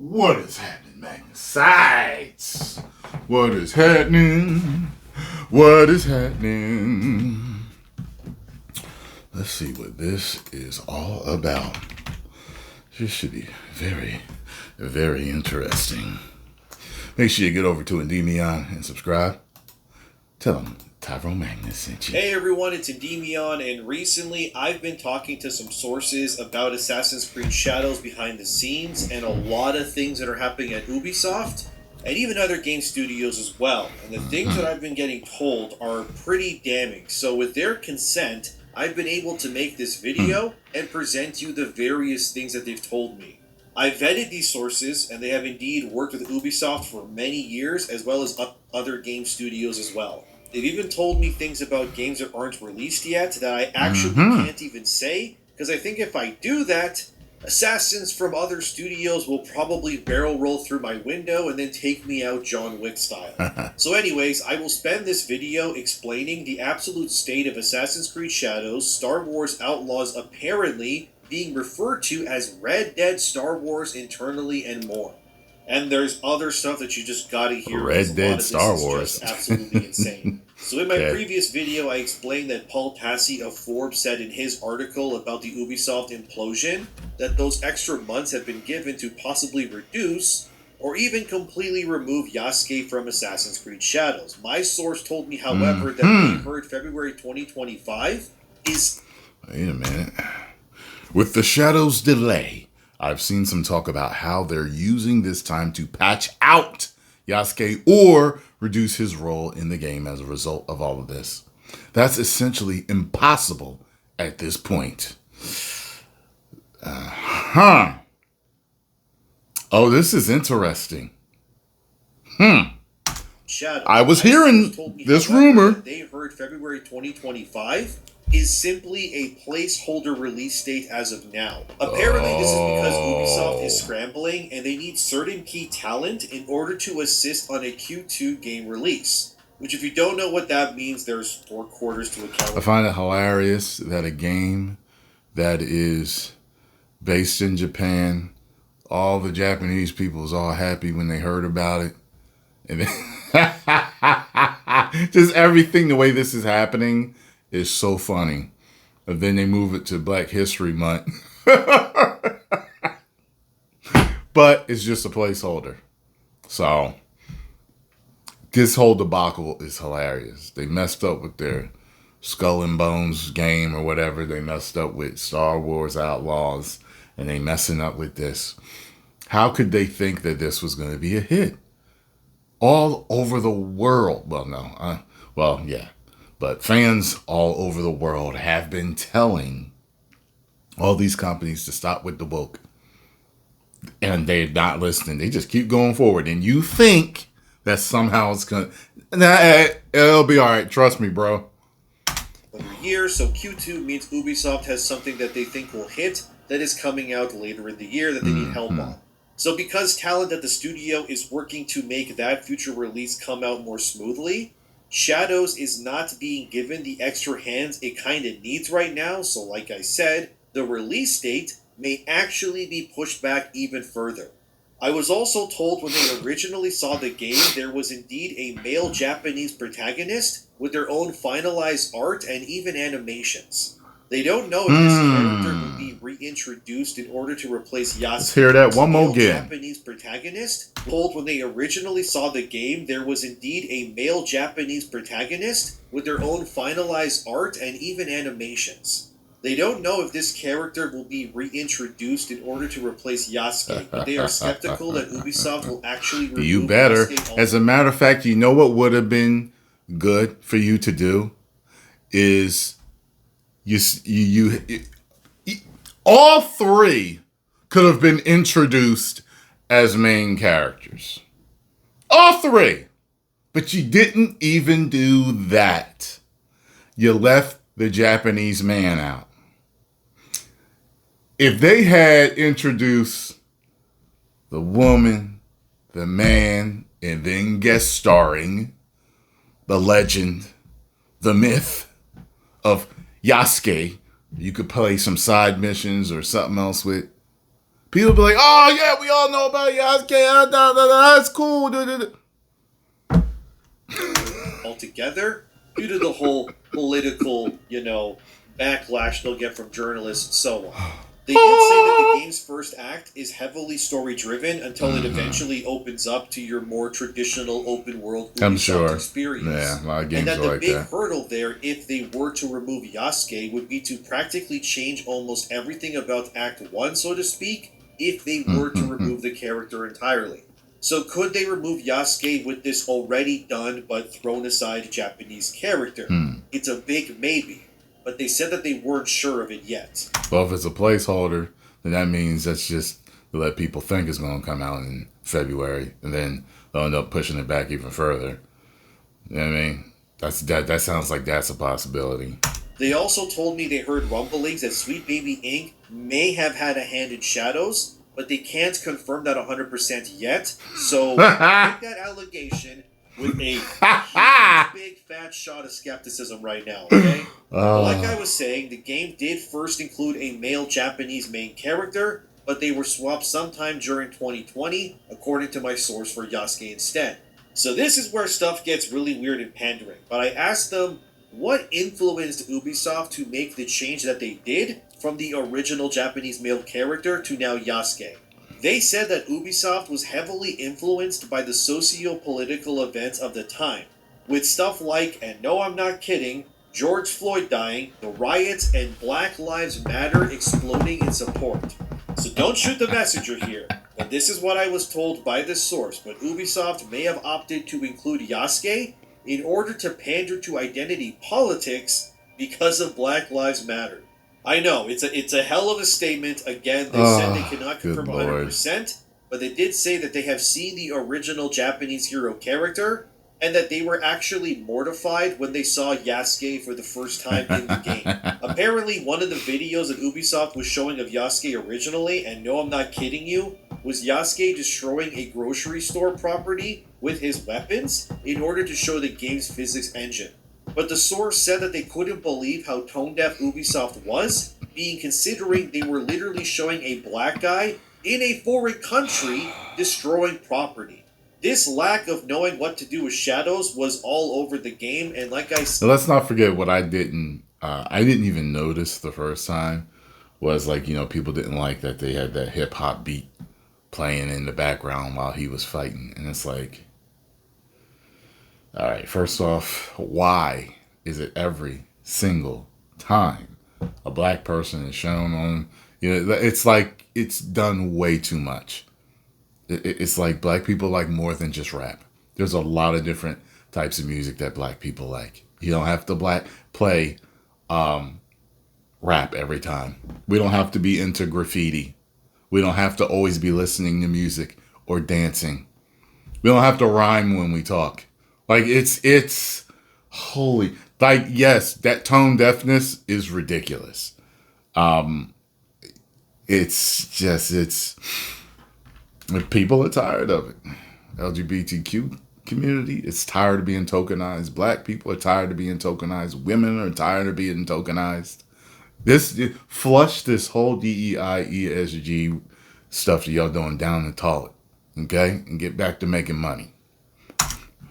What is happening, Magnus? Sides. What is happening? What is happening? Let's see what this is all about. This should be very, very interesting. Make sure you get over to endymion and subscribe. Tell them Tyrone Magnus sent you. Hey everyone, it's endymion, and recently I've been talking to some sources about Assassin's Creed Shadows behind the scenes and a lot of things that are happening at Ubisoft and even other game studios as well. And the things that I've been getting told are pretty damning. So with their consent, I've been able to make this video and present you the various things that they've told me. I vetted these sources, and they have indeed worked with Ubisoft for many years, as well as other game studios as well. They've even told me things about games that aren't released yet that I actually can't even say, because I think if I do that, assassins from other studios will probably barrel roll through my window and then take me out John Wick style. So anyways, I will spend this video explaining the absolute state of Assassin's Creed Shadows, Star Wars Outlaws apparently being referred to as Red Dead Star Wars internally, and more. And there's other stuff that you just gotta hear. Red Dead Star Wars. Just absolutely insane. So in my previous video, I explained that Paul Tassi of Forbes said in his article about the Ubisoft implosion that those extra months have been given to possibly reduce or even completely remove Yasuke from Assassin's Creed Shadows. My source told me, however, that they heard February 2025 is... Wait a minute. With the Shadows delay, I've seen some talk about how they're using this time to patch out Yasuke or reduce his role in the game as a result of all of this. That's essentially impossible at this point. Oh, this is interesting. Shadow. I was hearing this rumor. They heard February 2025 is simply a placeholder release date as of now. Apparently, this is because Ubisoft is scrambling and they need certain key talent in order to assist on a Q2 game release. Which, if you don't know what that means, there's 4 quarters to account. I find it hilarious that a game that is based in Japan, all the Japanese people was all happy when they heard about it. And then just everything, the way this is happening is so funny. And then they move it to Black History Month. But it's just a placeholder. So this whole debacle is hilarious. They messed up with their Skull and Bones game or whatever. They messed up with Star Wars Outlaws. And they messing up with this. How could they think that this was going to be a hit? All over the world. Well, no. Yeah. But fans all over the world have been telling all these companies to stop with the woke. And they're not listening. They just keep going forward. And you think that somehow it's going to... it'll be all right. Trust me, bro. Year, so Q2 means Ubisoft has something that they think will hit that is coming out later in the year that they need help on. So because talent at the studio is working to make that future release come out more smoothly, Shadows is not being given the extra hands it kind of needs right now, so like I said, the release date may actually be pushed back even further. I was also told when they originally saw the game there was indeed a male Japanese protagonist with their own finalized art and even animations. They don't know if this character will be reintroduced in order to replace Yasuke. Let's hear that one more again. Japanese protagonist. Told when they originally saw the game, there was indeed a male Japanese protagonist with their own finalized art and even animations. They don't know if this character will be reintroduced in order to replace Yasuke, but they are skeptical that Ubisoft will actually remove You better. Yasuke. As a matter of fact, you know what would have been good for you to do is you all 3 could have been introduced as main characters. All 3. But you didn't even do that. You left the Japanese man out. If they had introduced the woman, the man, and then guest starring the legend, the myth of Yasuke, you could play some side missions or something else with. People be like, oh yeah, we all know about Yasuke. That's cool. Altogether, due to the whole political, backlash they'll get from journalists and so on. They did say that the game's first act is heavily story-driven until it eventually opens up to your more traditional open-world Ubisoft experience. Yeah, a lot of games and that are the like big that. hurdle there, if they were to remove Yasuke, would be to practically change almost everything about Act 1, so to speak, if they were to remove the character entirely. So could they remove Yasuke with this already done but thrown aside Japanese character? It's a big maybe, but they said that they weren't sure of it yet. Well, if it's a placeholder, then that means that's just to let people think it's going to come out in February, and then they'll end up pushing it back even further. You know what I mean? That sounds like that's a possibility. They also told me they heard rumblings that Sweet Baby Inc. may have had a hand in Shadows, but they can't confirm that 100% yet, so take that allegation with a huge, big fat shot of skepticism right now, okay? Like I was saying, the game did first include a male Japanese main character, but they were swapped sometime during 2020, according to my source for Yasuke instead. So this is where stuff gets really weird and pandering, but I asked them what influenced Ubisoft to make the change that they did from the original Japanese male character to now Yasuke. They said that Ubisoft was heavily influenced by the socio-political events of the time, with stuff like, and no I'm not kidding, George Floyd dying, the riots, and Black Lives Matter exploding in support. So don't shoot the messenger here, but this is what I was told by this source, but Ubisoft may have opted to include Yasuke in order to pander to identity politics because of Black Lives Matter. I know, it's a hell of a statement. Again, they said they cannot confirm 100%, but they did say that they have seen the original Japanese hero character, and that they were actually mortified when they saw Yasuke for the first time in the game. Apparently, one of the videos that Ubisoft was showing of Yasuke originally, and no I'm not kidding you, was Yasuke destroying a grocery store property with his weapons in order to show the game's physics engine. But the source said that they couldn't believe how tone-deaf Ubisoft was, considering they were literally showing a black guy in a foreign country destroying property. This lack of knowing what to do with Shadows was all over the game, and like I said... Let's not forget what I didn't even notice the first time was, people didn't like that they had that hip-hop beat playing in the background while he was fighting, and it's like... All right, first off, why is it every single time a black person is shown on, it's like it's done way too much. It's like black people like more than just rap. There's a lot of different types of music that black people like. You don't have to play rap every time. We don't have to be into graffiti. We don't have to always be listening to music or dancing. We don't have to rhyme when we talk. Like, it's holy. Like, yes, that tone deafness is ridiculous. People are tired of it. LGBTQ community is tired of being tokenized. Black people are tired of being tokenized. Women are tired of being tokenized. Flush this whole DEI, ESG stuff that y'all doing down the toilet, okay? And get back to making money.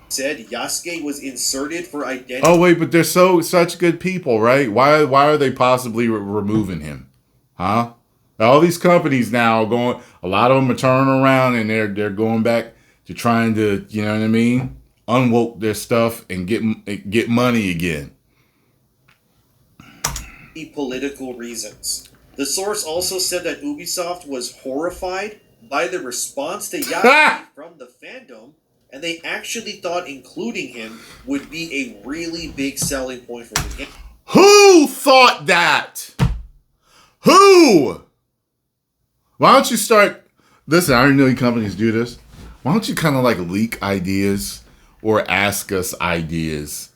Said Yasuke was inserted for identity. Oh wait, but they're such good people, right? Why are they possibly removing him? Huh? All these companies now are going. A lot of them are turning around and they're going back to trying to, you know what I mean, unwoke their stuff and get money again. Political reasons. The source also said that Ubisoft was horrified by the response to Yasuke from the fandom. And they actually thought including him would be a really big selling point for the game. Who thought that? Who? Why don't you start... Listen, I already know you companies do this. Why don't you kind of leak ideas or ask us ideas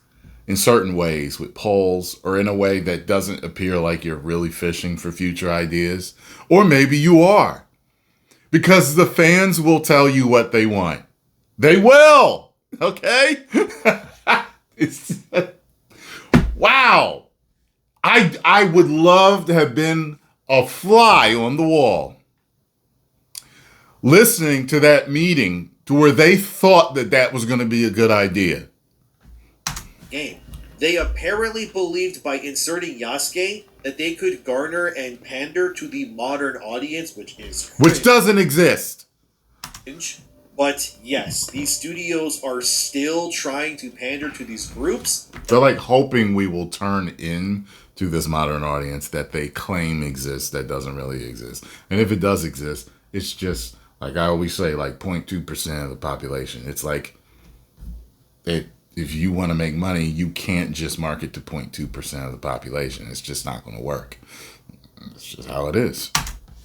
in certain ways with polls or in a way that doesn't appear like you're really fishing for future ideas? Or maybe you are. Because the fans will tell you what they want. They will, okay? Wow. I would love to have been a fly on the wall listening to that meeting to where they thought that that was going to be a good idea. Game. They apparently believed by inserting Yasuke that they could garner and pander to the modern audience, which is cringe. Which doesn't exist. But yes, these studios are still trying to pander to these groups. They're like hoping we will turn in to this modern audience that they claim exists that doesn't really exist. And if it does exist, it's just, like I always say, like 0.2% of the population. It's like, if you want to make money, you can't just market to 0.2% of the population. It's just not going to work. It's just how it is.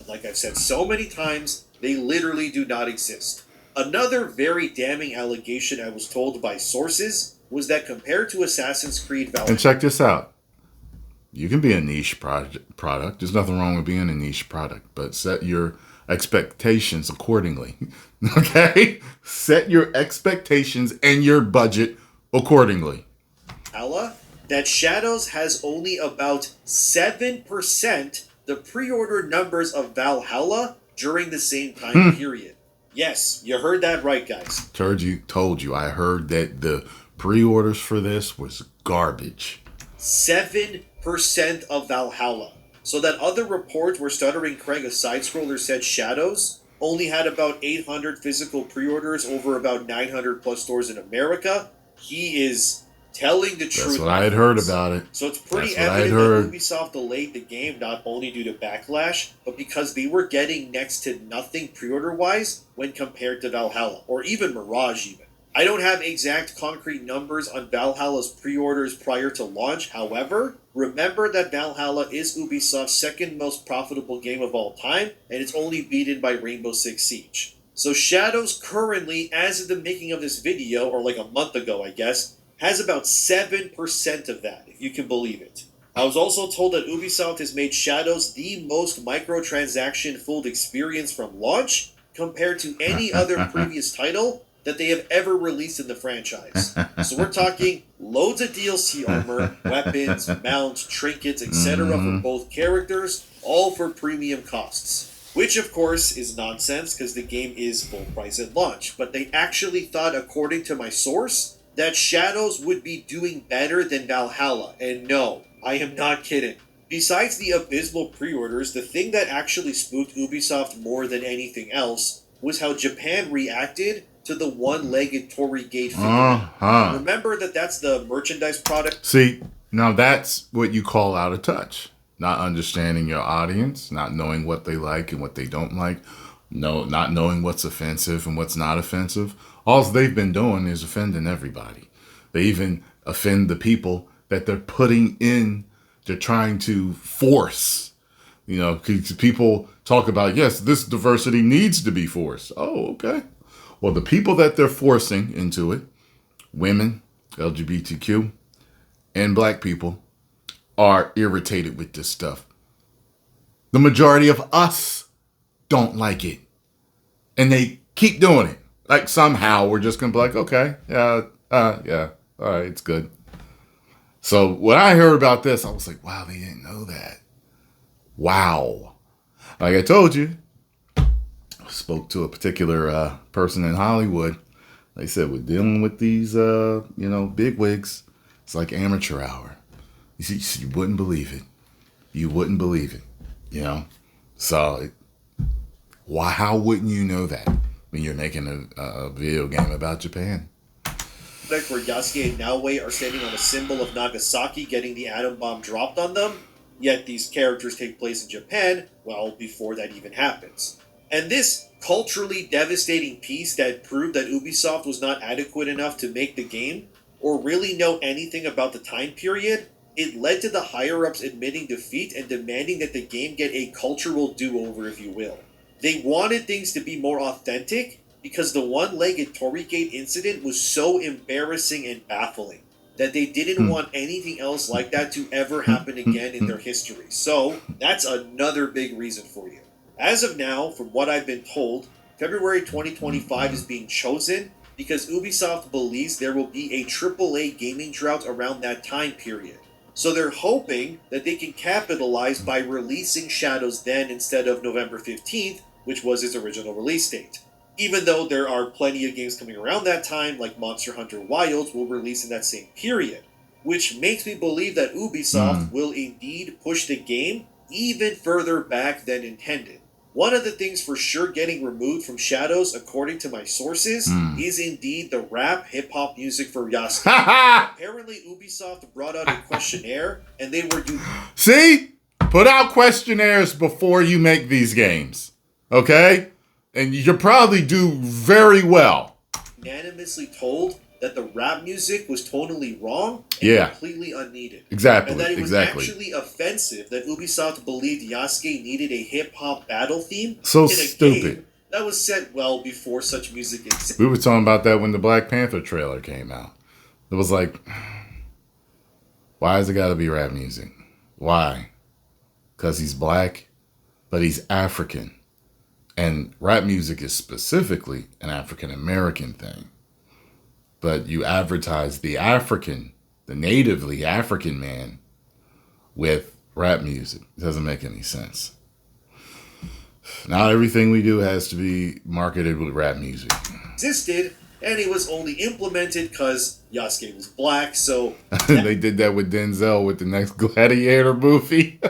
Like I've said so many times, they literally do not exist. Another very damning allegation I was told by sources was that compared to Assassin's Creed Valhalla... And check this out. You can be a niche product. There's nothing wrong with being a niche product, but set your expectations accordingly. Okay? Set your expectations and your budget accordingly. That Shadows has only about 7% the pre-order numbers of Valhalla during the same time period. Yes, you heard that right, guys. Told you. I heard that the pre-orders for this was garbage. 7% of Valhalla. So that other report where Stuttering Craig, a side-scroller, said Shadows only had about 800 physical pre-orders over about 900 plus stores in America, he is telling the truth. That's what I had heard about it. So it's pretty evident that Ubisoft delayed the game not only due to backlash, but because they were getting next to nothing pre-order-wise when compared to Valhalla, or even Mirage even. I don't have exact concrete numbers on Valhalla's pre-orders prior to launch. However, remember that Valhalla is Ubisoft's second most profitable game of all time, and it's only beaten by Rainbow Six Siege. So Shadows currently, as of the making of this video, or like a month ago I guess, has about 7% of that, if you can believe it. I was also told that Ubisoft has made Shadows the most microtransaction-filled experience from launch compared to any other previous title that they have ever released in the franchise. So we're talking loads of DLC armor, weapons, mounts, trinkets, etc. for both characters, all for premium costs. Which, of course, is nonsense because the game is full price at launch. But they actually thought, according to my source, that Shadows would be doing better than Valhalla. And no, I am not kidding. Besides the abysmal pre-orders, the thing that actually spooked Ubisoft more than anything else was how Japan reacted to the one-legged Torii Gate figure. Remember that that's the merchandise product? See, now that's what you call out of touch. Not understanding your audience, not knowing what they like and what they don't like, not knowing what's offensive and what's not offensive. All they've been doing is offending everybody. They even offend the people that they're putting in, they're trying to force. You know, people talk about, yes, this diversity needs to be forced. Oh, okay. Well, the people that they're forcing into it, women, LGBTQ, and black people, are irritated with this stuff. The majority of us don't like it. And they keep doing it. Like somehow we're just going to be like, okay, yeah, all right, it's good. So when I heard about this, I was like, wow, they didn't know that. Wow. Like I told you, I spoke to a particular person in Hollywood. They said, we're dealing with these, big wigs. It's like amateur hour. You wouldn't believe it. You wouldn't believe it, So, how wouldn't you know that when you're making a video game about Japan? Where Yasuke and Naoe are standing on a symbol of Nagasaki getting the atom bomb dropped on them, yet these characters take place in Japan, well, before that even happens. And this culturally devastating piece that proved that Ubisoft was not adequate enough to make the game, or really know anything about the time period, it led to the higher-ups admitting defeat and demanding that the game get a cultural do-over, if you will. They wanted things to be more authentic because the one-legged Torii Gate incident was so embarrassing and baffling that they didn't want anything else like that to ever happen again in their history. So, that's another big reason for you. As of now, from what I've been told, February 2025 is being chosen because Ubisoft believes there will be a AAA gaming drought around that time period. So they're hoping that they can capitalize by releasing Shadows then instead of November 15th, which was its original release date. Even though there are plenty of games coming around that time, like Monster Hunter Wilds will release in that same period, which makes me believe that Ubisoft will indeed push the game even further back than intended. One of the things for sure getting removed from Shadows, according to my sources, is indeed the rap hip-hop music for Yasuke. Apparently, Ubisoft brought out a questionnaire, and they were See? Put out questionnaires before you make these games. Okay? And you probably do very well. Unanimously told that the rap music was tonally wrong and completely unneeded. Exactly. And that it was actually offensive that Ubisoft believed Yasuke needed a hip-hop battle theme so in a stupid. Game that was set well before such music existed. We were talking about that when the Black Panther trailer came out. It was like, why has it got to be rap music? Why? Because he's black, but he's African. And rap music is specifically an African-American thing. But you advertise the African, the natively African man with rap music. It doesn't make any sense. Not everything we do has to be marketed with rap music. Existed, and it was only implemented because Yasuke was black, so... They did that with Denzel with the next Gladiator movie.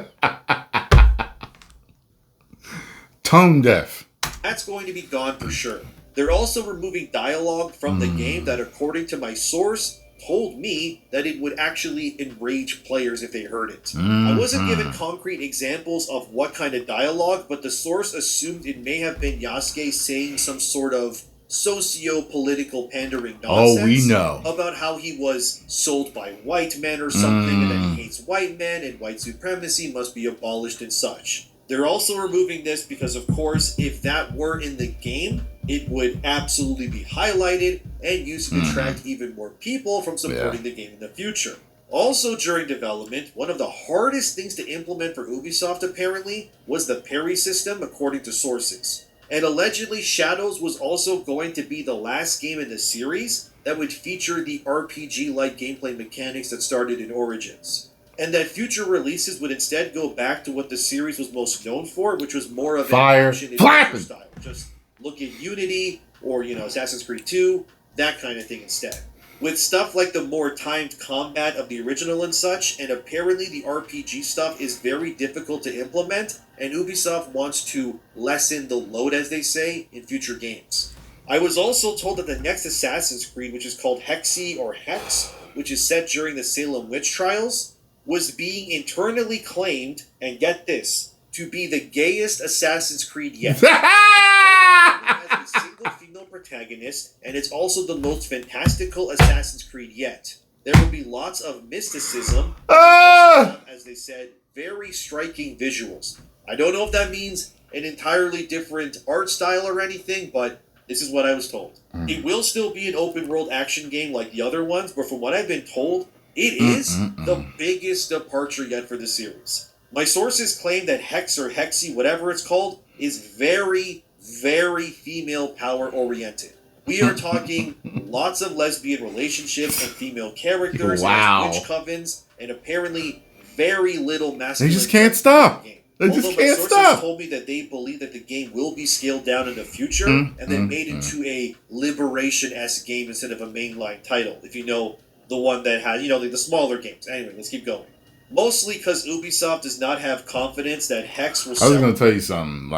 Tone deaf. That's going to be gone for sure. They're also removing dialogue from the game that, according to my source, told me that it would actually enrage players if they heard it. I wasn't given concrete examples of what kind of dialogue, but the source assumed it may have been Yasuke saying some sort of socio-political pandering nonsense. Oh, we know. About how he was sold by white men or something, and that he hates white men, and white supremacy must be abolished and such. They're also removing this because, of course, if that were in the game, it would absolutely be highlighted and used to attract even more people from supporting the game in the future. Also during development, one of the hardest things to implement for Ubisoft apparently was the parry system, according to sources. And allegedly, Shadows was also going to be the last game in the series that would feature the RPG-like gameplay mechanics that started in Origins. And that future releases would instead go back to what the series was most known for, which was more of an action-adventure style. Just look at Unity or, Assassin's Creed 2, that kind of thing instead. With stuff like the more timed combat of the original and such, and apparently the RPG stuff is very difficult to implement, and Ubisoft wants to lessen the load, as they say, in future games. I was also told that the next Assassin's Creed, which is called Hexy or Hex, which is set during the Salem witch trials, was being internally claimed, and get this, to be the gayest Assassin's Creed yet. It has a single female protagonist, and it's also the most fantastical Assassin's Creed yet. There will be lots of mysticism, as they said, very striking visuals. I don't know if that means an entirely different art style or anything, but this is what I was told. It will still be an open-world action game like the other ones, but from what I've been told, it is the biggest departure yet for the series. My sources claim that Hex or Hexy, whatever it's called, is very, very female power-oriented. We are talking lots of lesbian relationships and female characters, and witch covens, and apparently very little masculine. They just can't stop. They just can't stop. My sources told me that they believe that the game will be scaled down in the future and then made into a Liberation-esque game instead of a mainline title. If you know the one that had, like the smaller games. Anyway, let's keep going. Mostly because Ubisoft does not have confidence that Hex will sell. I was going to tell you something,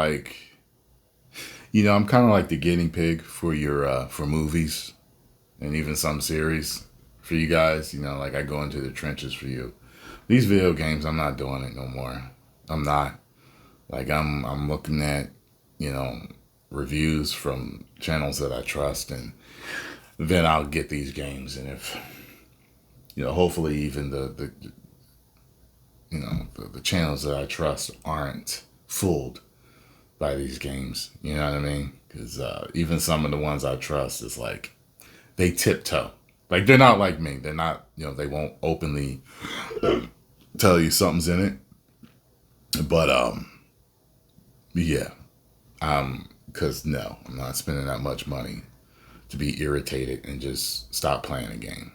I'm kind of like the guinea pig for your, for movies and even some series for you guys, I go into the trenches for you. These video games, I'm not doing it no more. I'm not. I'm looking at, reviews from channels that I trust, and then I'll get these games. And if, hopefully even the channels that I trust aren't fooled by these games. You know what I mean? Because even some of the ones I trust is they tiptoe. They're not like me. They're not, they won't openly tell you something's in it. But, because no, I'm not spending that much money to be irritated and just stop playing a game.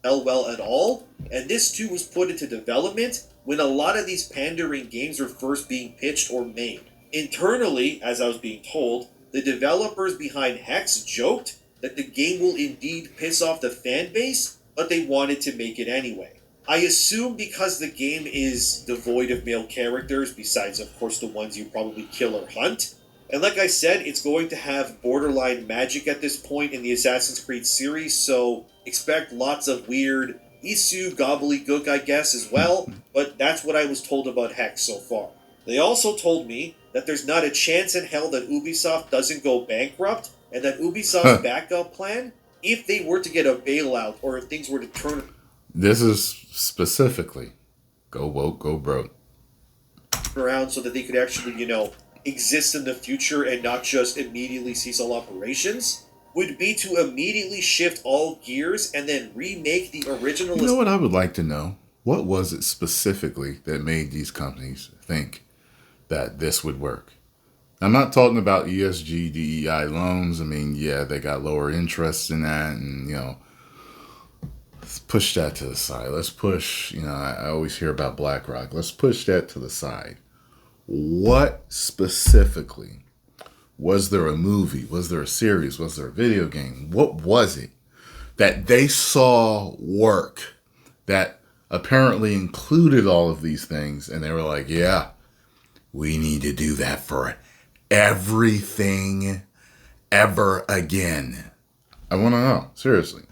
Well at all, and this too was put into development when a lot of these pandering games were first being pitched or made. Internally, as I was being told, the developers behind Hex joked that the game will indeed piss off the fan base, but they wanted to make it anyway. I assume because the game is devoid of male characters, besides, of course, the ones you probably kill or hunt. And like I said, it's going to have borderline magic at this point in the Assassin's Creed series, so expect lots of weird Isu gobbledygook, I guess, as well, but that's what I was told about Hex so far. They also told me that there's not a chance in hell that Ubisoft doesn't go bankrupt, and that Ubisoft's backup plan, if they were to get a bailout or if things were to turn This is specifically go woke, go broke. around so that they could actually, exist in the future and not just immediately cease all operations, would be to immediately shift all gears and then remake the original. You know what I would like to know? What was it specifically that made these companies think that this would work? I'm not talking about ESG, DEI loans. I mean, yeah, they got lower interest in that, and, let's push that to the side. Let's push, I always hear about BlackRock. Let's push that to the side. What specifically? Was there a movie? Was there a series? Was there a video game? What was it that they saw work that apparently included all of these things? And they were like, yeah, we need to do that for everything ever again. I want to know, seriously.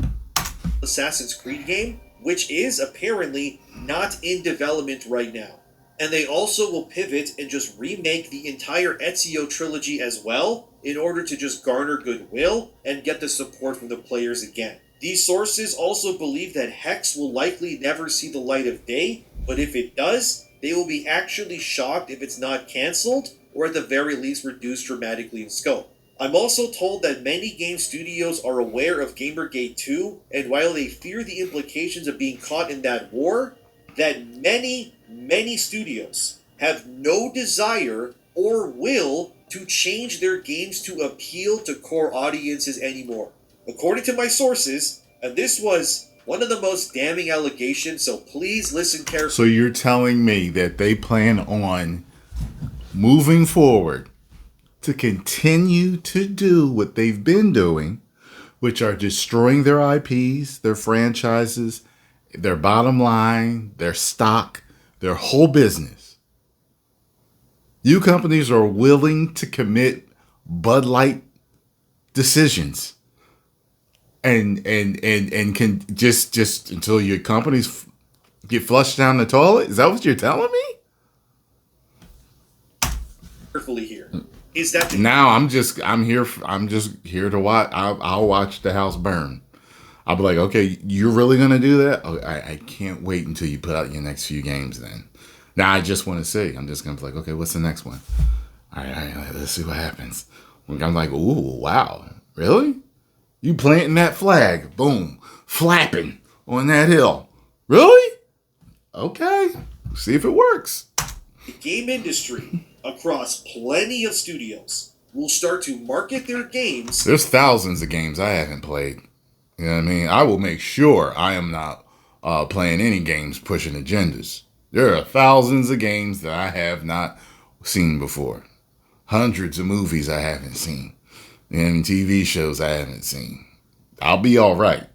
Assassin's Creed game, which is apparently not in development right now. And they also will pivot and just remake the entire Ezio trilogy as well in order to just garner goodwill and get the support from the players again. These sources also believe that Hex will likely never see the light of day, but if it does, they will be actually shocked if it's not cancelled or at the very least reduced dramatically in scope. I'm also told that many game studios are aware of Gamergate 2, and while they fear the implications of being caught in that war, that many studios have no desire or will to change their games to appeal to core audiences anymore. According to my sources, and this was one of the most damning allegations, so please listen carefully. So you're telling me that they plan on moving forward to continue to do what they've been doing, which are destroying their IPs, their franchises, their bottom line, their stock, their whole business. You companies are willing to commit Bud Light decisions and can just until your companies get flushed down the toilet? Is that what you're telling me? Carefully here. Is that now I'm just here to watch. I'll watch the house burn. I'll be like, okay, you're really gonna do that? Oh, I can't wait until you put out your next few games. Then, now I just want to see. I'm just gonna be like, okay, what's the next one? All right, let's see what happens. I'm like, ooh, wow, really? You planting that flag? Boom, flapping on that hill? Really? Okay, see if it works. The game industry across plenty of studios will start to market their games. There's thousands of games I haven't played. You know what I mean? I will make sure I am not playing any games pushing agendas. There are thousands of games that I have not seen before. Hundreds of movies I haven't seen. And TV shows I haven't seen. I'll be all right.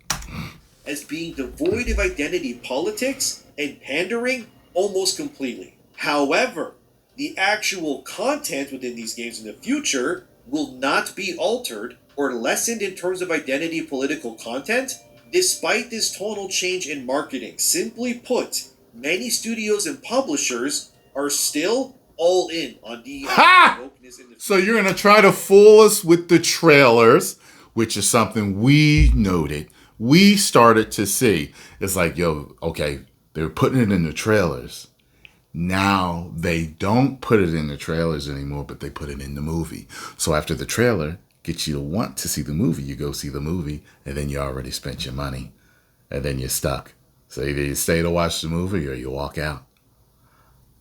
As being devoid of identity politics and pandering almost completely. However, the actual content within these games in the future will not be altered or lessened in terms of identity political content, despite this total change in marketing. Simply put, many studios and publishers are still all in on the wokeness in the So you're going to try to fool us with the trailers, which is something we noted. We started to see. It's like, yo, okay, they were putting it in the trailers. Now they don't put it in the trailers anymore, but they put it in the movie. So after the trailer gets you to want to see the movie, you go see the movie, and then you already spent your money, and then you're stuck. So either you stay to watch the movie or you walk out.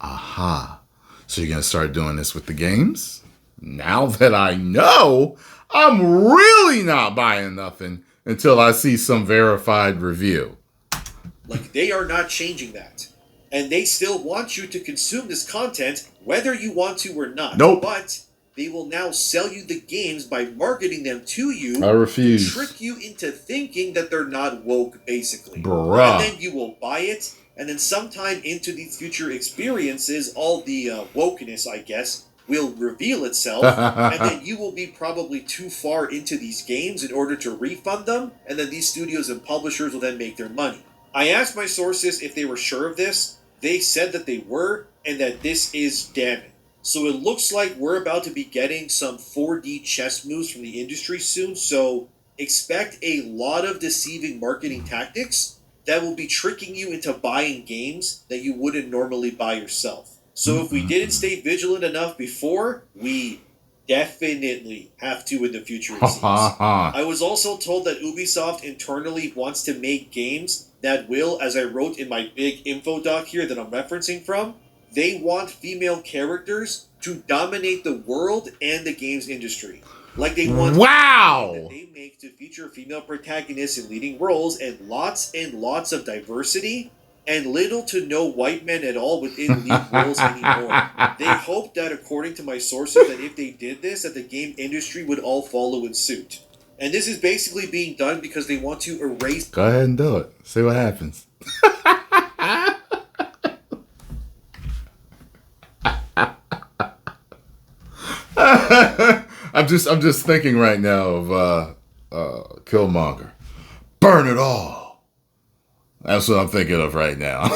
Aha. So you're going to start doing this with the games? Now that I know, I'm really not buying nothing until I see some verified review. Like, they are not changing that. And they still want you to consume this content whether you want to or not. Nope. But they will now sell you the games by marketing them to you. I refuse. To trick you into thinking that they're not woke, basically. Bruh. And then you will buy it, and then sometime into these future experiences, all the wokeness, I guess, will reveal itself, and then you will be probably too far into these games in order to refund them, and then these studios and publishers will then make their money. I asked my sources if they were sure of this. They said that they were, and that this is damning. So it looks like we're about to be getting some 4D chess moves from the industry soon, so expect a lot of deceiving marketing tactics that will be tricking you into buying games that you wouldn't normally buy yourself. So if we didn't stay vigilant enough before, we definitely have to in the future, it seems. I was also told that Ubisoft internally wants to make games that will, as I wrote in my big info doc here that I'm referencing from, they want female characters to dominate the world and the games industry. Like they want that they make to feature female protagonists in leading roles and lots of diversity and little to no white men at all within lead roles anymore. They hope that, according to my sources, that if they did this, that the game industry would all follow in suit. And this is basically being done because they want to erase... Go ahead and do it. See what happens. I'm just thinking right now of Killmonger. Burn it all. That's what I'm thinking of right now.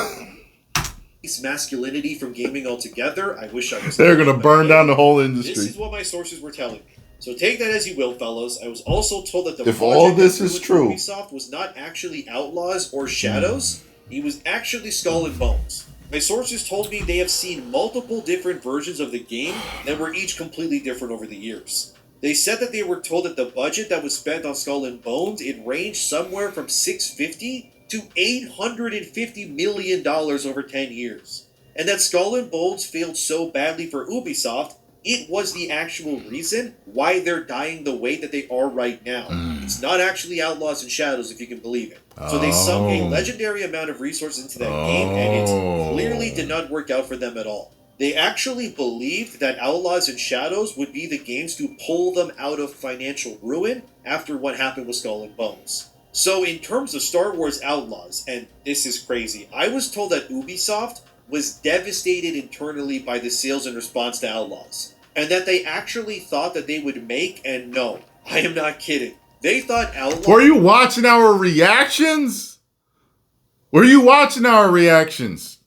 Masculinity from gaming altogether. I wish I was... They're going to burn down the whole industry. This is what my sources were telling me. So take that as you will, fellows. I was also told that the if all this is true, Ubisoft was not actually Outlaws or Shadows. It was actually Skull and Bones. My sources told me they have seen multiple different versions of the game that were each completely different over the years. They said that they were told that the budget that was spent on Skull and Bones, it ranged somewhere from $650 to $850 million over 10 years. And that Skull and Bones failed so badly for Ubisoft, it was the actual reason why they're dying the way that they are right now. It's not actually Outlaws and Shadows, if you can believe it. So they sunk a legendary amount of resources into that game, and it clearly did not work out for them at all. They actually believed that Outlaws and Shadows would be the games to pull them out of financial ruin after what happened with Skull and Bones. So in terms of Star Wars Outlaws, and this is crazy, I was told that Ubisoft was devastated internally by the sales in response to Outlaws, and that they actually thought that they would make, and no, I am not kidding, they thought Outlaws... Were you watching our reactions? Were you watching our reactions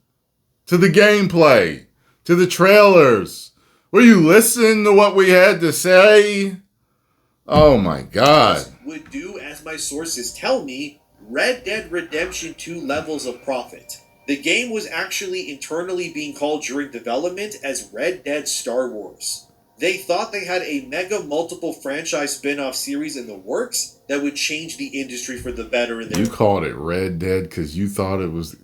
to the gameplay, to the trailers? Were you listening to what we had to say? Oh my God. Would do, as my sources tell me, Red Dead Redemption 2 levels of profit. The game was actually internally being called during development as Red Dead Star Wars. They thought they had a mega multiple franchise spin-off series in the works that would change the industry for the better. You called it Red Dead because you thought it was...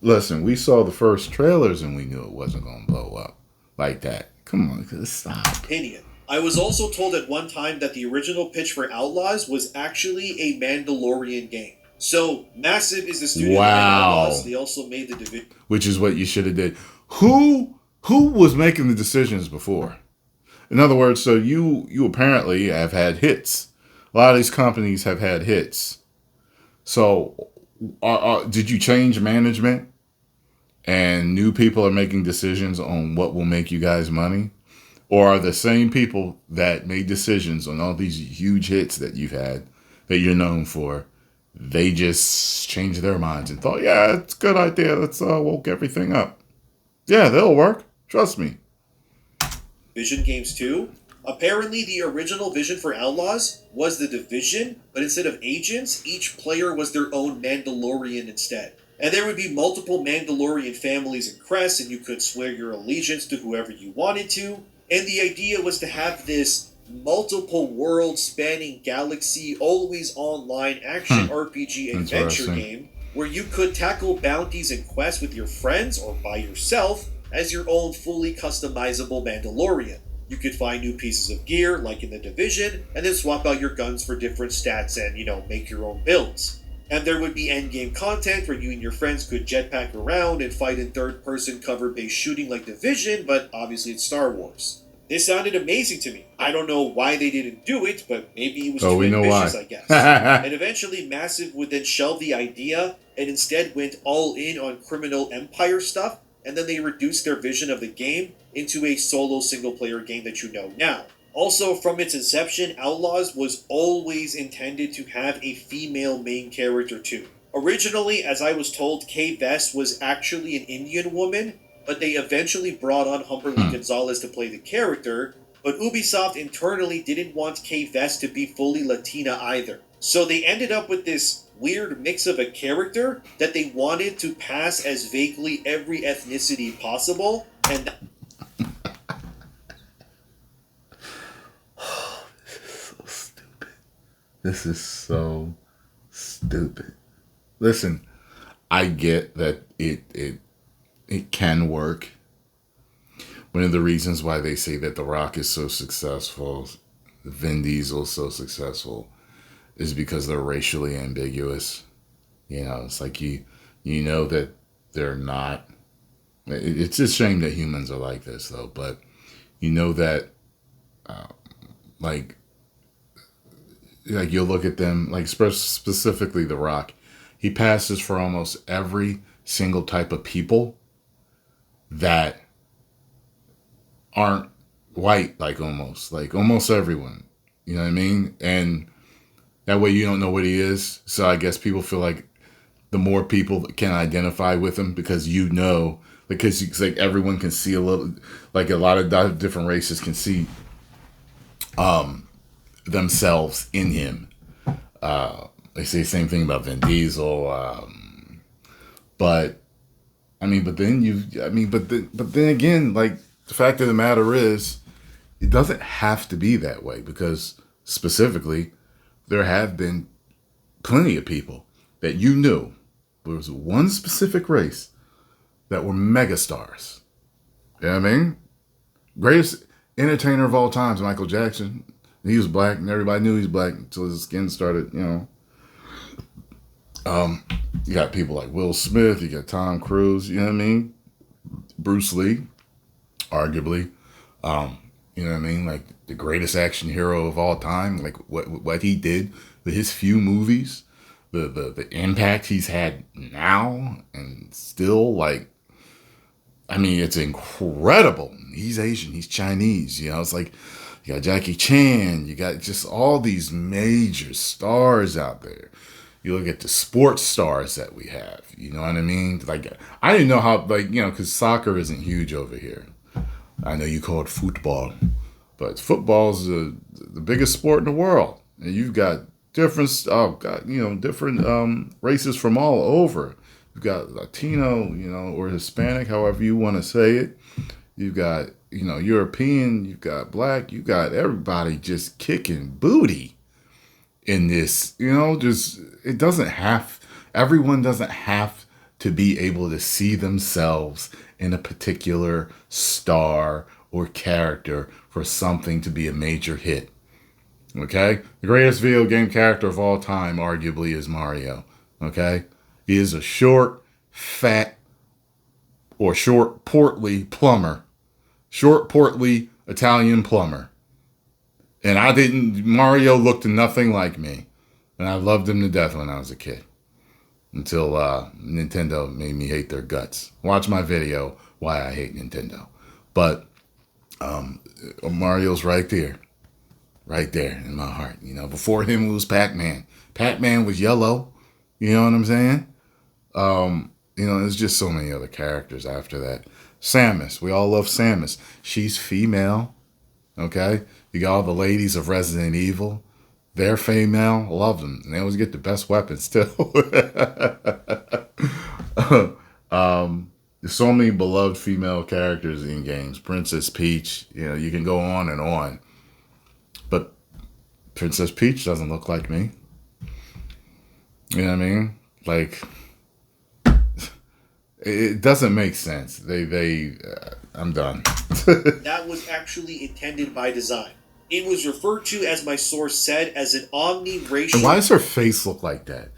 Listen, we saw the first trailers and we knew it wasn't going to blow up like that. Come on, stop. Opinion. I was also told at one time that the original pitch for Outlaws was actually a Mandalorian game. So, Massive is the studio behind Outlaws. They also made the Division. Which is what you should have did. Who was making the decisions before? In other words, so you apparently have had hits. A lot of these companies have had hits. So, did you change management? And new people are making decisions on what will make you guys money? Or are the same people that made decisions on all these huge hits that you've had, that you're known for, they just changed their minds and thought, yeah, it's a good idea. Let's woke everything up. Yeah, that'll work. Trust me. Vision Games 2. Apparently, the original vision for Outlaws was the Division, but instead of agents, each player was their own Mandalorian instead. And there would be multiple Mandalorian families and crests, and you could swear your allegiance to whoever you wanted to. And the idea was to have this multiple world spanning galaxy, always online action RPG adventure game where you could tackle bounties and quests with your friends or by yourself as your own fully customizable Mandalorian. You could find new pieces of gear, like in the Division, and then swap out your guns for different stats and, make your own builds. And there would be endgame content where you and your friends could jetpack around and fight in third-person cover-based shooting like Division, but obviously it's Star Wars. This sounded amazing to me. I don't know why they didn't do it, but maybe it was too ambitious, I guess. And eventually Massive would then shelve the idea and instead went all in on Criminal Empire stuff, and then they reduced their vision of the game into a solo single-player game that you know now. Also, from its inception, Outlaws was always intended to have a female main character too. Originally, as I was told, Kay Vess was actually an Indian woman, but they eventually brought on Humberly Gonzalez to play the character, but Ubisoft internally didn't want Kay Vess to be fully Latina either. So they ended up with this weird mix of a character that they wanted to pass as vaguely every ethnicity possible, and This is so stupid. Listen, I get that it can work. One of the reasons why they say that The Rock is so successful, Vin Diesel is so successful, is because they're racially ambiguous. You know, it's like you know that they're not. It's a shame that humans are like this, though. But you know that, like you'll look at them, like specifically The Rock, he passes for almost every single type of people that aren't white, like almost everyone. You know what I mean? And that way you don't know what he is. So I guess people feel like the more people can identify with him because because it's like everyone can see a little, like a lot of different races can see themselves in him. They say the same thing about Vin Diesel, but then again, like the fact of the matter is, it doesn't have to be that way because specifically, there have been plenty of people that you knew there was one specific race that were megastars. You know what I mean? Greatest entertainer of all times, Michael Jackson. He was black, and everybody knew he was black until his skin started, you know. You got people like Will Smith, you got Tom Cruise, you know what I mean? Bruce Lee, arguably. You know what I mean? Like the greatest action hero of all time, like what he did with his few movies, the impact he's had now, and still, like, I mean, it's incredible. He's Asian, he's Chinese, you know. It's like you got Jackie Chan, you got just all these major stars out there. You look at the sports stars that we have, you know what I mean? Like, I didn't know how, like, you know, because soccer isn't huge over here. I know you call it football, but football's the biggest sport in the world. And you've got different races from all over. You've got Latino, you know, or Hispanic, however you want to say it. You've got, you know, European, you've got black, you got everybody just kicking booty in this, you know, everyone doesn't have to be able to see themselves in a particular star or character for something to be a major hit. Okay? The greatest video game character of all time, arguably, is Mario. Okay? He is a short, fat, or short, portly plumber. Short, portly Italian plumber. And Mario looked nothing like me. And I loved him to death when I was a kid. Until Nintendo made me hate their guts. Watch my video, Why I Hate Nintendo. But Mario's right there. Right there in my heart. You know, before him it was Pac-Man. Pac-Man was yellow. You know what I'm saying? You know, there's just so many other characters after that. Samus. We all love Samus. She's female. Okay? You got all the ladies of Resident Evil. They're female. I love them. And they always get the best weapons, too. There's so many beloved female characters in games. Princess Peach. You know, you can go on and on. But Princess Peach doesn't look like me. You know what I mean? Like, it doesn't make sense. I'm done. That was actually intended by design. It was referred to, as my source said, as an omni-racial... And why does her face look like that?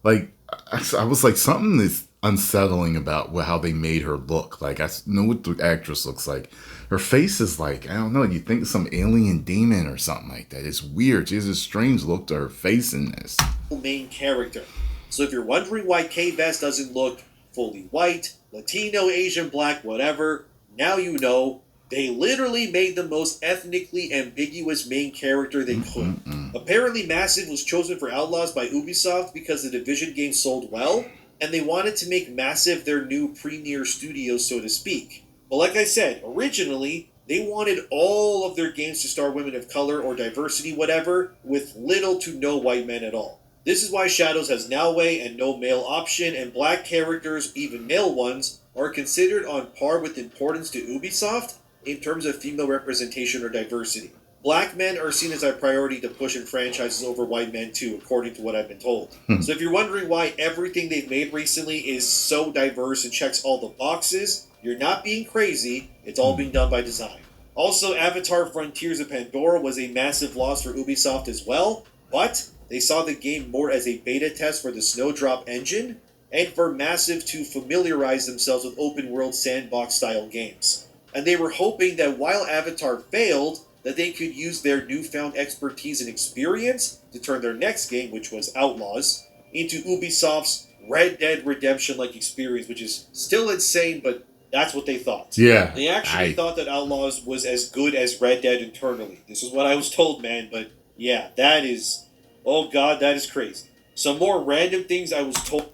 Like, I was like, something is unsettling about how they made her look. Like, I know what the actress looks like. Her face is like, I don't know, you think some alien demon or something like that. It's weird. She has a strange look to her face in this. Main character. So if you're wondering why K-Vest doesn't look fully white, Latino, Asian, Black, whatever, now you know. They literally made the most ethnically ambiguous main character they could. Apparently, Massive was chosen for Outlaws by Ubisoft because the Division game sold well, and they wanted to make Massive their new premier studio, so to speak. But like I said, originally, they wanted all of their games to star women of color or diversity, whatever, with little to no white men at all. This is why Shadows has Noway and no male option, and black characters, even male ones, are considered on par with importance to Ubisoft in terms of female representation or diversity. Black men are seen as a priority to push in franchises over white men too, according to what I've been told. So if you're wondering why everything they've made recently is so diverse and checks all the boxes, you're not being crazy, it's all being done by design. Also, Avatar Frontiers of Pandora was a massive loss for Ubisoft as well, but they saw the game more as a beta test for the Snowdrop engine, and for Massive to familiarize themselves with open-world sandbox-style games. And they were hoping that while Avatar failed, that they could use their newfound expertise and experience to turn their next game, which was Outlaws, into Ubisoft's Red Dead Redemption-like experience, which is still insane, but that's what they thought. Yeah. They actually thought that Outlaws was as good as Red Dead internally. This is what I was told, man, but yeah, that is... Oh god, that is crazy. Some more random things I was told...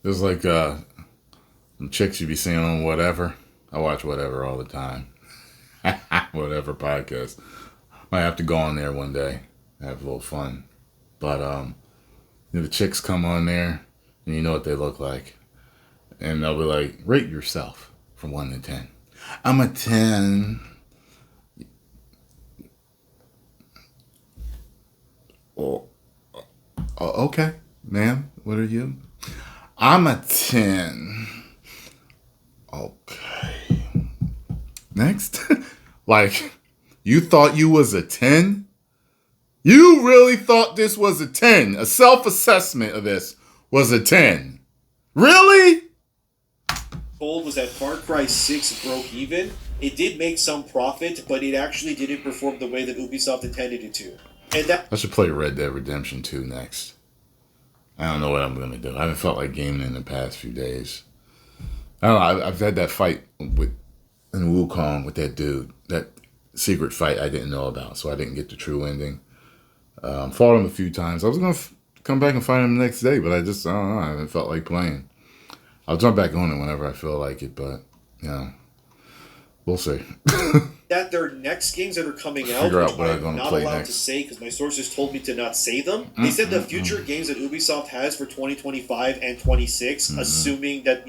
There's like some chicks you be seeing on Whatever. I watch Whatever all the time. Whatever podcast. Might have to go on there one day. Have a little fun. But the chicks come on there and you know what they look like. And they'll be like, rate yourself from 1 to 10. I'm a 10. Oh, okay, ma'am. What are you? I'm a 10. Okay. Next. Like, you thought you was a 10? You really thought this was a 10? A self-assessment of this was a 10? Really? Told was that Far Cry 6 broke even. It did make some profit, but it actually didn't perform the way that Ubisoft intended it to. And that I should play Red Dead Redemption 2 next. I don't know what I'm going to do. I haven't felt like gaming in the past few days. I don't know. I've had that fight in Wukong with that dude. That secret fight I didn't know about, so I didn't get the true ending. Fought him a few times. I was going to come back and fight him the next day, but I don't know. I haven't felt like playing. I'll jump back on it whenever I feel like it, but, we'll see. that their next games that are coming out, Figure out which what I'm I'm gonna not play allowed next. to say because my sources told me to not say them. They said the future games that Ubisoft has for 2025 and 26, assuming that,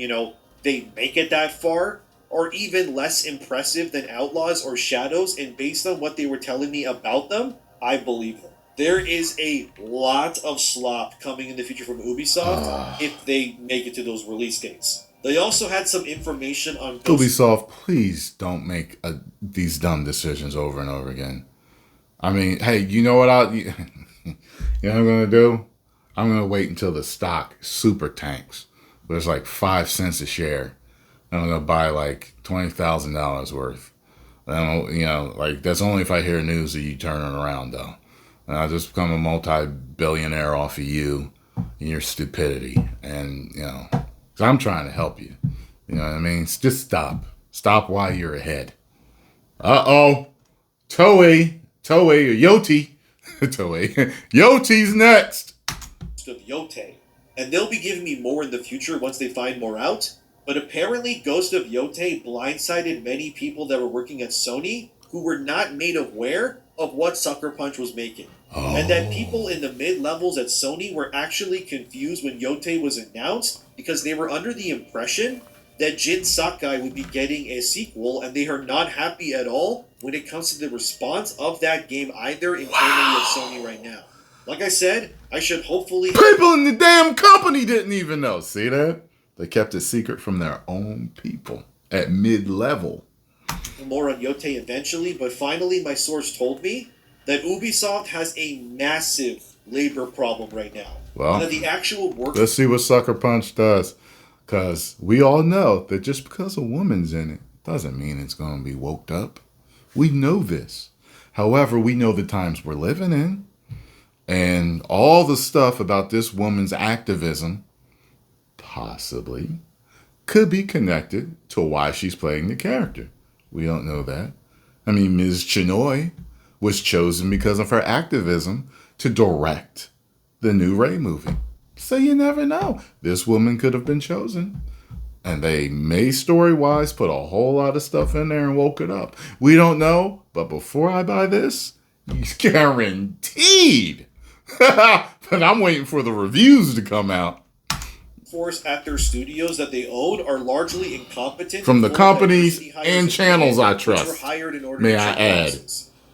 they make it that far, are even less impressive than Outlaws or Shadows, and based on what they were telling me about them, I believe them. There is a lot of slop coming in the future from Ubisoft if they make it to those release dates. They also had some information on Ubisoft, please don't make these dumb decisions over and over again. I mean, hey, you know what you know what I'm going to do? I'm going to wait until the stock super tanks. There's like 5 cents a share. And I'm going to buy like $20,000 worth. And that's only if I hear news of you turning around, though. And I'll just become a multi-billionaire off of you and your stupidity. And, so I'm trying to help you. You know what I mean? Just stop. Stop while you're ahead. Uh-oh. Toei or Yoti. Toei. Yoti's next. Of Yote. And they'll be giving me more in the future once they find more out. But apparently Ghost of Yote blindsided many people that were working at Sony who were not made aware of what Sucker Punch was making. Oh. And that people in the mid-levels at Sony were actually confused when Yote was announced because they were under the impression that Jin Sakai would be getting a sequel, and they are not happy at all when it comes to the response of that game either internally at Sony right now. Like I said, I should hopefully... People in the damn company didn't even know. See that? They kept it secret from their own people at mid-level. More on Yote eventually, but finally my source told me that Ubisoft has a massive labor problem right now. Well, and that the actual work. Let's see what Sucker Punch does. Because we all know that just because a woman's in it doesn't mean it's going to be woked up. We know this. However, we know the times we're living in. And all the stuff about this woman's activism possibly could be connected to why she's playing the character. We don't know that. I mean, Ms. Chinoy was chosen because of her activism to direct the new Ray movie. So you never know. This woman could have been chosen. And they may story-wise put a whole lot of stuff in there and woke it up. We don't know. But before I buy this, he's guaranteed. But I'm waiting for the reviews to come out. Force at their studios that they own are largely incompetent. From the companies and channels I trust. Were hired in order may to I add.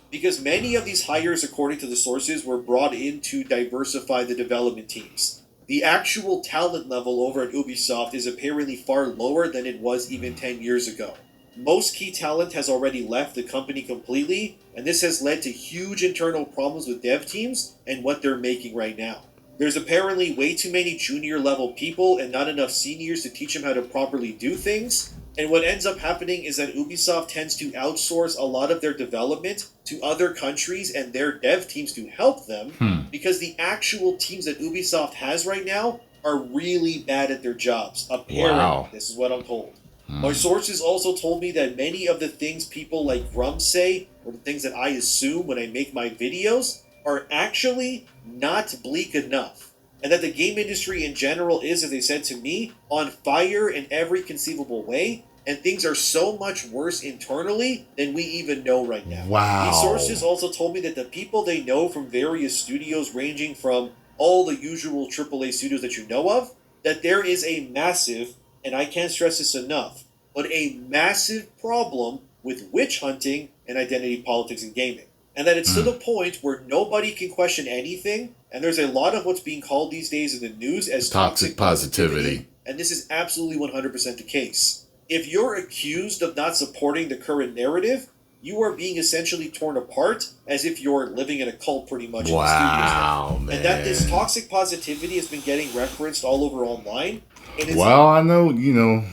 Because many of these hires, according to the sources, were brought in to diversify the development teams. The actual talent level over at Ubisoft is apparently far lower than it was even 10 years ago. Most key talent has already left the company completely, and this has led to huge internal problems with dev teams and what they're making right now. There's apparently way too many junior level people and not enough seniors to teach them how to properly do things. And what ends up happening is that Ubisoft tends to outsource a lot of their development to other countries and their dev teams to help them because the actual teams that Ubisoft has right now are really bad at their jobs. Apparently, wow. This is what I'm told. My sources also told me that many of the things people like Grum say, or the things that I assume when I make my videos, are actually not bleak enough. And that the game industry in general is, as they said to me, on fire in every conceivable way, and things are so much worse internally than we even know right now. Wow. These sources also told me that the people they know from various studios ranging from all the usual AAA studios that you know of, that there is a massive, and I can't stress this enough, but a massive problem with witch hunting and identity politics in gaming. And that it's to the point where nobody can question anything, and there's a lot of what's being called these days in the news as toxic positivity. And this is absolutely 100% the case. If you're accused of not supporting the current narrative, you are being essentially torn apart as if you're living in a cult pretty much. Wow, in the studios. man. And that this toxic positivity has been getting referenced all over online. And well, I know,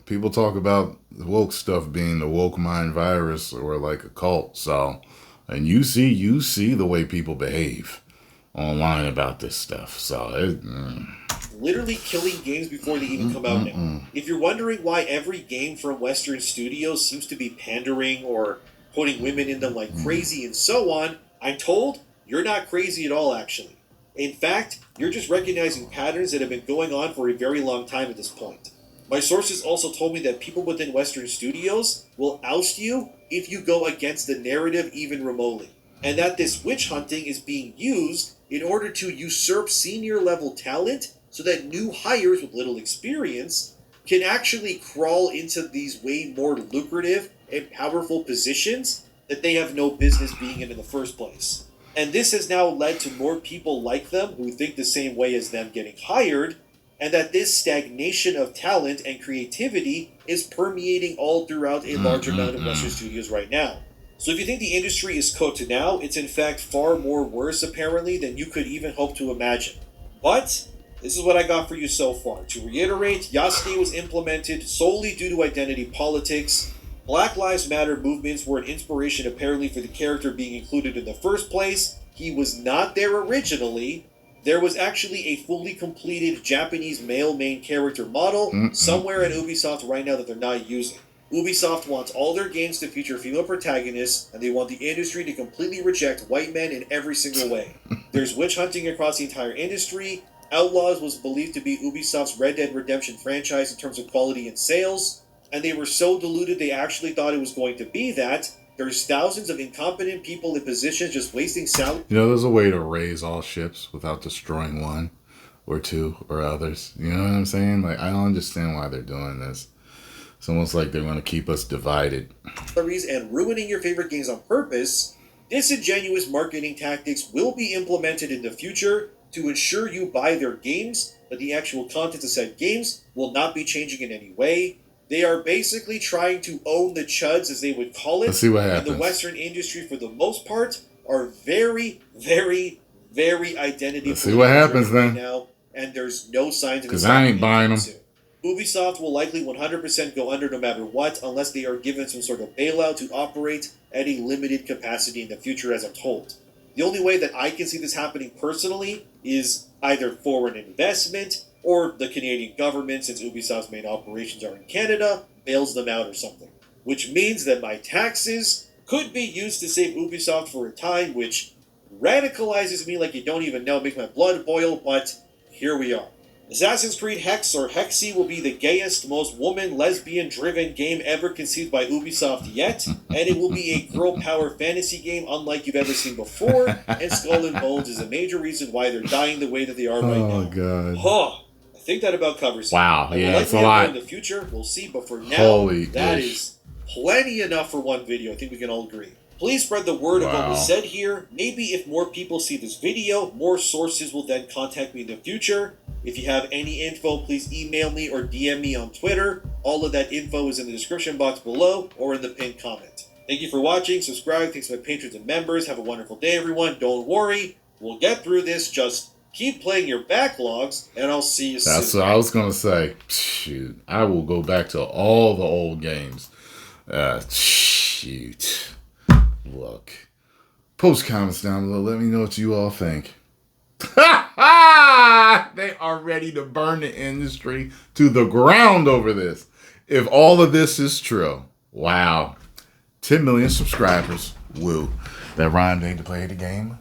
people talk about the woke stuff being the woke mind virus or like a cult. So, and you see the way people behave online about this stuff. So literally killing games before they even come out now. If you're wondering why every game from Western studios seems to be pandering or putting women in them like crazy and so on, I'm told you're not crazy at all, actually. In fact, you're just recognizing patterns that have been going on for a very long time at this point. My sources also told me that people within Western studios will oust you if you go against the narrative even remotely, and that this witch hunting is being used in order to usurp senior level talent so that new hires with little experience can actually crawl into these way more lucrative and powerful positions that they have no business being in the first place. And this has now led to more people like them who think the same way as them getting hired, and that this stagnation of talent and creativity is permeating all throughout a large amount of Western studios right now. So if you think the industry is cooked now, it's in fact far more worse apparently than you could even hope to imagine. But this is what I got for you so far. To reiterate, Yasuke was implemented solely due to identity politics. Black Lives Matter movements were an inspiration apparently for the character being included in the first place. He was not there originally. There was actually a fully completed Japanese male main character model somewhere at Ubisoft right now that they're not using. Ubisoft wants all their games to feature female protagonists, and they want the industry to completely reject white men in every single way. There's witch hunting across the entire industry. Outlaws was believed to be Ubisoft's Red Dead Redemption franchise in terms of quality and sales, and they were so deluded they actually thought it was going to be that. There's thousands of incompetent people in positions just wasting salary. There's a way to raise all ships without destroying one or two or others. You know what I'm saying? Like, I don't understand why they're doing this. It's almost like they're going to keep us divided. And ruining your favorite games on purpose. Disingenuous marketing tactics will be implemented in the future to ensure you buy their games, but the actual content of said games will not be changing in any way. They are basically trying to own the chuds, as they would call it, Let's see what happens. in the Western industry for the most part, are very, very, very identity. Let's see what happens right then. now, and there's no signs of because I ain't buying them. Ubisoft will likely 100% go under no matter what, unless they are given some sort of bailout to operate at a limited capacity in the future, as I'm told. The only way that I can see this happening personally is either foreign investment or the Canadian government, since Ubisoft's main operations are in Canada, bails them out or something. Which means that my taxes could be used to save Ubisoft for a time, which radicalizes me like you don't even know, makes my blood boil, but here we are. Assassin's Creed Hex, or Hexy, will be the gayest, most woman, lesbian-driven game ever conceived by Ubisoft yet, and it will be a girl power fantasy game unlike you've ever seen before, and Skull and Bones is a major reason why they're dying the way that they are right now. Oh, God. Huh. I think that about covers it. Wow, yeah, that's a lot. In the future, we'll see, but for now, Holy that gosh. is plenty enough for one video. I think we can all agree. Please spread the word of what was said here. Maybe if more people see this video, more sources will then contact me in the future. If you have any info, please email me or DM me on Twitter. All of that info is in the description box below or in the pinned comment. Thank you for watching. Subscribe. Thanks to my patrons and members. Have a wonderful day, everyone. Don't worry. We'll get through this. Just keep playing your backlogs, and I'll see you soon. That's what I was going to say. Shoot. I will go back to all the old games. Shoot. Look. Post comments down below. Let me know what you all think. They are ready to burn the industry to the ground over this. If all of this is true. Wow. 10 million subscribers. Woo. That rhymed ain't to play the game.